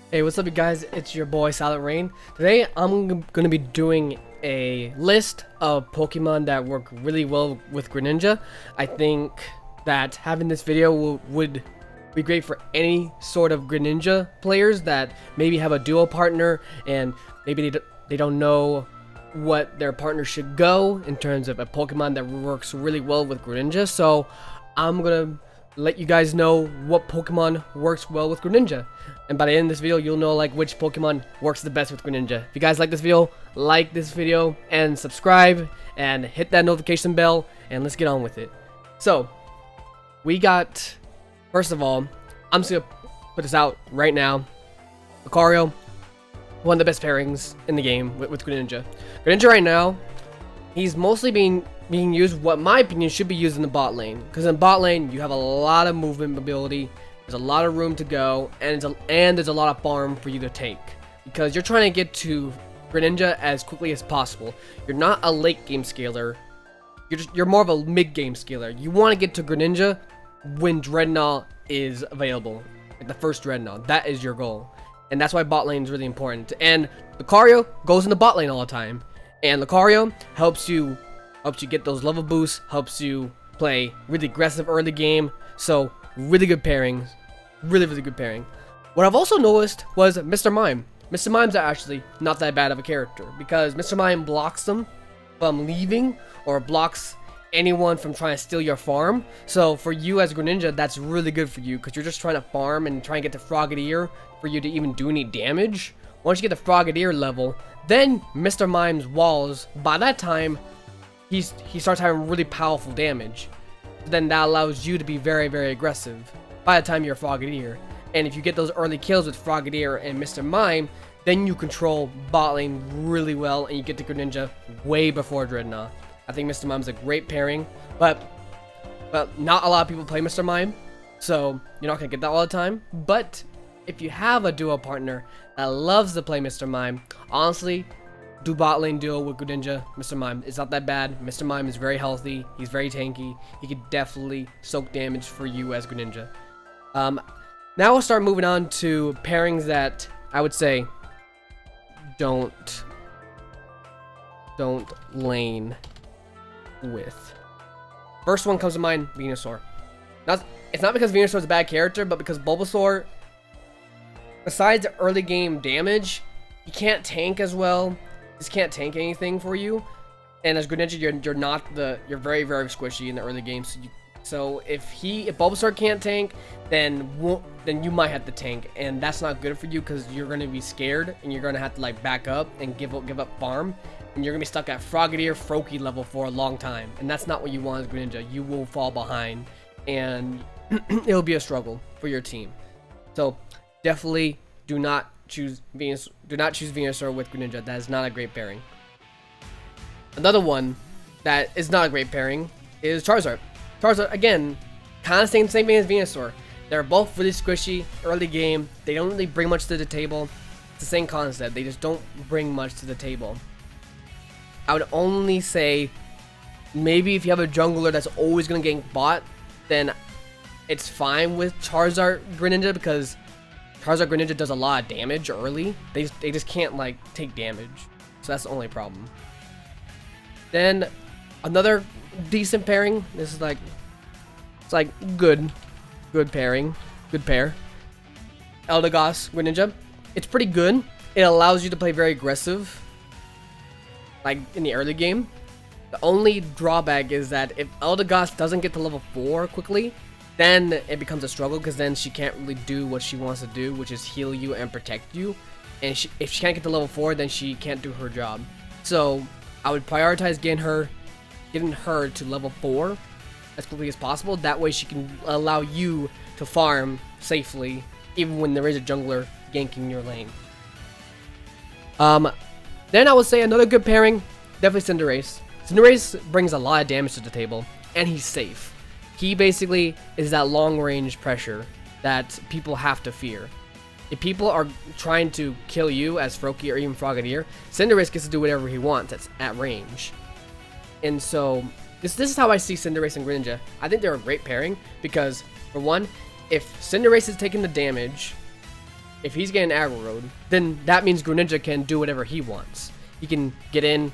Hey, what's up, you guys? It's your boy Silent Rain. Today, I'm gonna be doing a list of Pokemon that work really well with Greninja. I think that having this video would be great for any sort of Greninja players that maybe have a duo partner and maybe they don't know what their partner should go in terms of a Pokemon that works really well with Greninja. So, I'm gonna let you guys know what Pokemon works well with Greninja. And by the end of this video, you'll know like which Pokemon works the best with Greninja. If you guys like this video and subscribe and hit that notification bell, and let's get on with it. So, we got, first of all, I'm just gonna put this out right now. Lucario, one of the best pairings in the game with Greninja. Greninja right now, he's mostly being used, what my opinion should be used in the bot lane, because in bot lane you have a lot of movement ability, there's a lot of room to go, and there's a lot of farm for you to take, because you're trying to get to Greninja as quickly as possible. You're not a late game scaler, you're more of a mid game scaler. You want to get to Greninja when Dreadnought is available, like the first Dreadnought. That is your goal, and that's why bot lane is really important. And Lucario goes in the bot lane all the time, and Lucario helps you get those level boosts, helps you play really aggressive early game. So really good pairings, really good pairing. What I've also noticed was Mr. Mime. Mr. Mime's actually not that bad of a character, because Mr. Mime blocks them from leaving or blocks anyone from trying to steal your farm. So for you as Greninja, that's really good for you, because you're just trying to farm and try and get to Frogadier for you to even do any damage. Once you get the Frogadier level, then Mr. Mime's walls, by that time, he starts having really powerful damage. Then that allows you to be very aggressive by the time you're Frogadier. And if you get those early kills with Frogadier and Mr. Mime, then you control bot lane really well, and you get to Greninja way before Dreadnought. I think Mr. Mime's a great pairing, but not a lot of people play Mr. Mime, so you're not gonna get that all the time. But if you have a duo partner that loves to play Mr. Mime, honestly, do bot lane duo with Greninja, Mr. Mime. It's not that bad. Mr. Mime is very healthy. He's very tanky. He could definitely soak damage for you as Greninja. Now we'll start moving on to pairings that I would say don't lane with. First one comes to mind, Venusaur. It's not because Venusaur is a bad character, but because Bulbasaur, besides the early game damage, he can't tank as well. Just can't tank anything for you, and as Greninja, you're very squishy in the early game. So if Bulbasaur can't tank, then you might have to tank, and that's not good for you, because you're gonna be scared and you're gonna have to like back up and give up farm, and you're gonna be stuck at Frogadier Froakie level for a long time, and that's not what you want as Greninja. You will fall behind, and it'll be a struggle for your team. So definitely do not choose Venusaur with Greninja. That is not a great pairing. Another one that is not a great pairing is Charizard. Charizard, again, kind of same thing as Venusaur. They're both really squishy early game. They don't really bring much to the table. It's the same concept. They just don't bring much to the table. I would only say maybe if you have a jungler that's always going to gank bot, then it's fine with Charizard Greninja, because Charizard Greninja does a lot of damage early. They just can't like take damage, so that's the only problem. Then another decent pairing. This is like, it's like good pairing, good pair. Eldegoss Greninja. It's pretty good. It allows you to play very aggressive, like in the early game. The only drawback is that if Eldegoss doesn't get to level 4 quickly, then it becomes a struggle, because then she can't really do what she wants to do, which is heal you and protect you. And if she can't get to level 4, then she can't do her job. So I would prioritize getting her to level 4 as quickly as possible. That way she can allow you to farm safely, even when there is a jungler ganking your lane. Then I would say another good pairing, definitely Cinderace. Cinderace brings a lot of damage to the table, and he's safe. He basically is that long-range pressure that people have to fear. If people are trying to kill you as Froakie or even Frogadier, Cinderace gets to do whatever he wants at range. And so, this is how I see Cinderace and Greninja. I think they're a great pairing, because, for one, if Cinderace is taking the damage, if he's getting aggroed, then that means Greninja can do whatever he wants. He can get in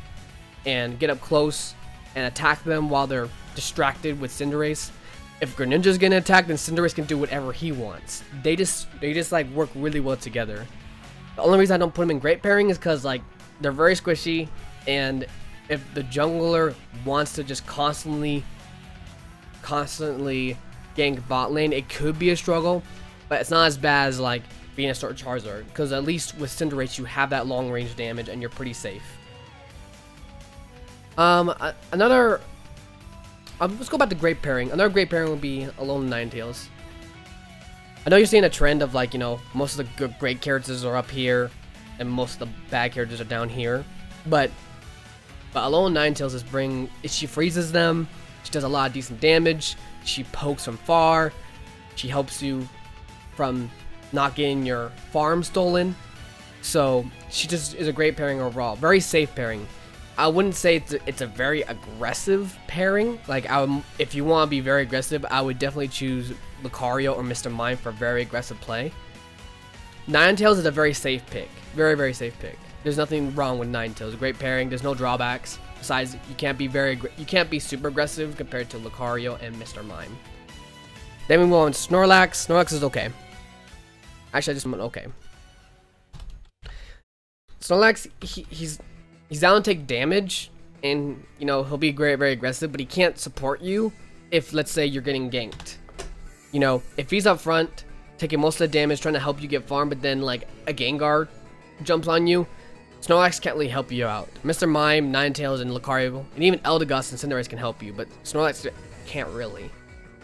and get up close and attack them while they're distracted with Cinderace. If Greninja's getting attacked, then Cinderace can do whatever he wants. They just like work really well together. The only reason I don't put them in great pairing is because like they're very squishy, and if the jungler wants to just constantly gank bot lane, it could be a struggle, but it's not as bad as like Venusaur or Charizard, because at least with Cinderace you have that long range damage and you're pretty safe. Let's go back to great pairing. Another great pairing would be Alolan Ninetales. I know you're seeing a trend of like, you know, most of the great characters are up here and most of the bad characters are down here, but Alolan Ninetales she freezes them, she does a lot of decent damage, she pokes from far, she helps you from not getting your farm stolen, so she just is a great pairing overall. Very safe pairing. I wouldn't say it's a very aggressive pairing. Like, if you want to be very aggressive, I would definitely choose Lucario or Mr. Mime for very aggressive play. Ninetales is a very safe pick. Very, very safe pick. There's nothing wrong with Ninetales. Great pairing. There's no drawbacks. Besides, you can't be super aggressive compared to Lucario and Mr. Mime. Then we move on to Snorlax. Snorlax is okay. Actually, I just went okay. Snorlax, he's down to take damage, and you know he'll be very aggressive, but he can't support you if, let's say, you're getting ganked. You know, if he's up front taking most of the damage, trying to help you get farm, but then like a Gengar jumps on you, Snorlax can't really help you out. Mr. Mime, Ninetales, and Lucario, and even Eldegoss and Cinderace can help you, but Snorlax can't really.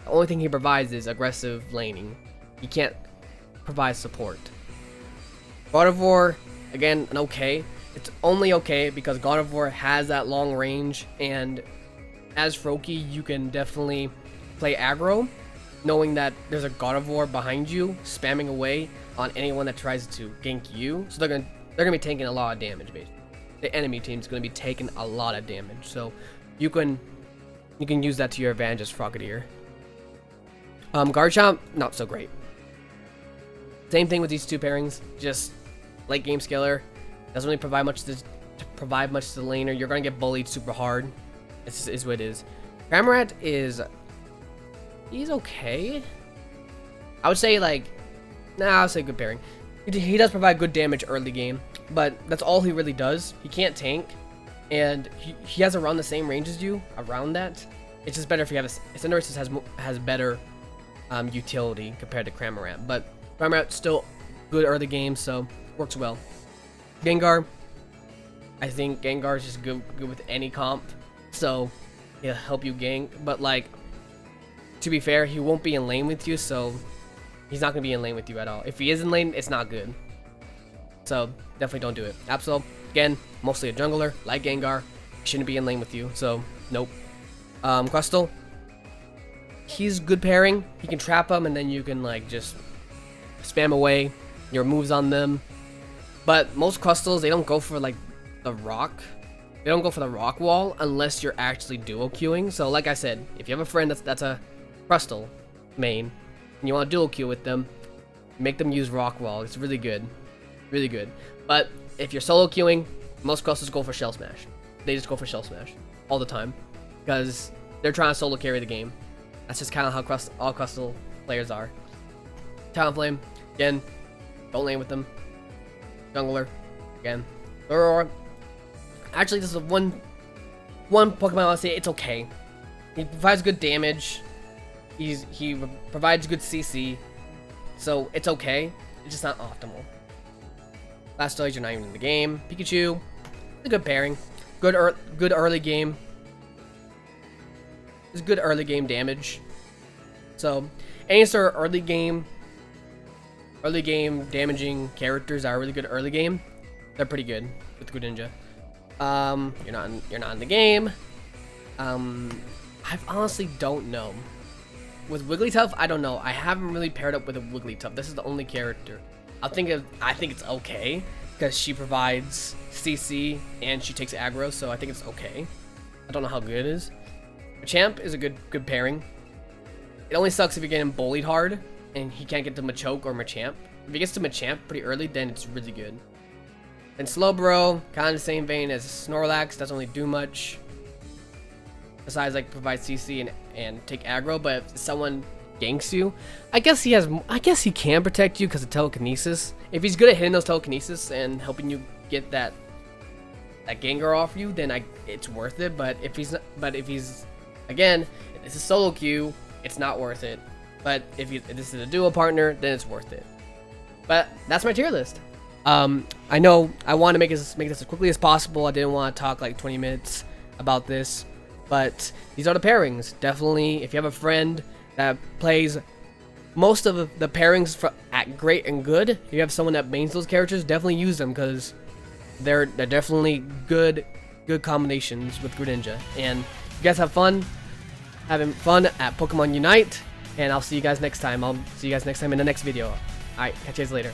The only thing he provides is aggressive laning. He can't provide support. Gardevoir, again, an okay. It's only okay because Gardevoir has that long range, and as Froakie, you can definitely play aggro, knowing that there's a Gardevoir behind you, spamming away on anyone that tries to gank you. So they're gonna be taking a lot of damage, basically. The enemy team's gonna be taking a lot of damage, so you can use that to your advantage as Frogadier. Garchomp, not so great. Same thing with these two pairings, just late game scaler. Doesn't really provide much to the laner. You're gonna get bullied super hard. This is what it is. Cramorant he's okay. I would say I'll say good pairing. He does provide good damage early game, but that's all he really does. He can't tank, and he has around the same range as you. Around that, it's just better if you have Cinderace has better utility compared to Cramorant, but Cramorant still good early game, so works well. Gengar, I think Gengar is just good with any comp, so he'll help you gank. But like, to be fair, he won't be in lane with you, so he's not gonna be in lane with you at all. If he is in lane, it's not good. So definitely don't do it. Absol, again, mostly a jungler like Gengar, shouldn't be in lane with you, so nope. Crustle, he's good pairing. He can trap them, and then you can like just spam away your moves on them. But most Crustles, they don't go for like the rock. They don't go for the rock wall unless you're actually duo queuing. So like I said, if you have a friend that's a Crustle main and you want to duo queue with them, make them use rock wall. It's really good. Really good. But if you're solo queuing, most Crustles go for Shell Smash. They just go for Shell Smash all the time because they're trying to solo carry the game. That's just kind of how all Crustle players are. Talonflame, again, don't lane with them. Jungler, again. Actually, this is one Pokemon I want to say it's okay. He provides good damage. He provides good CC, so it's okay. It's just not optimal. Blastoise, you're not even in the game. Pikachu, it's a good pairing. Good early game. It's good early game damage. So any sort of early game damaging characters that are really good early game, they're pretty good with Greninja. You're not in the game. I honestly don't know. With Wigglytuff, I don't know. I haven't really paired up with a Wigglytuff. This is the only character. I think it's okay because she provides CC and she takes aggro, so I think it's okay. I don't know how good it is. Machamp is a good pairing. It only sucks if you're getting bullied hard and he can't get to Machoke or Machamp. If he gets to Machamp pretty early, then it's really good. And Slowbro, kind of the same vein as Snorlax, doesn't really do much. Besides like provide CC and take aggro, but if someone ganks you, I guess he can protect you because of telekinesis. If he's good at hitting those telekinesis and helping you get that Gengar off you, then it's worth it. But if he's again, if this is solo queue, it's not worth it. But if this is a duo partner, then it's worth it. But that's my tier list. I know I want to make this as quickly as possible. I didn't want to talk like 20 minutes about this, but these are the pairings. Definitely, if you have a friend that plays most of the pairings at great and good, if you have someone that mains those characters, definitely use them because they're definitely good combinations with Greninja. And you guys have fun having fun at Pokemon Unite, and I'll see you guys next time. I'll see you guys next time in the next video. Alright, catch you guys later.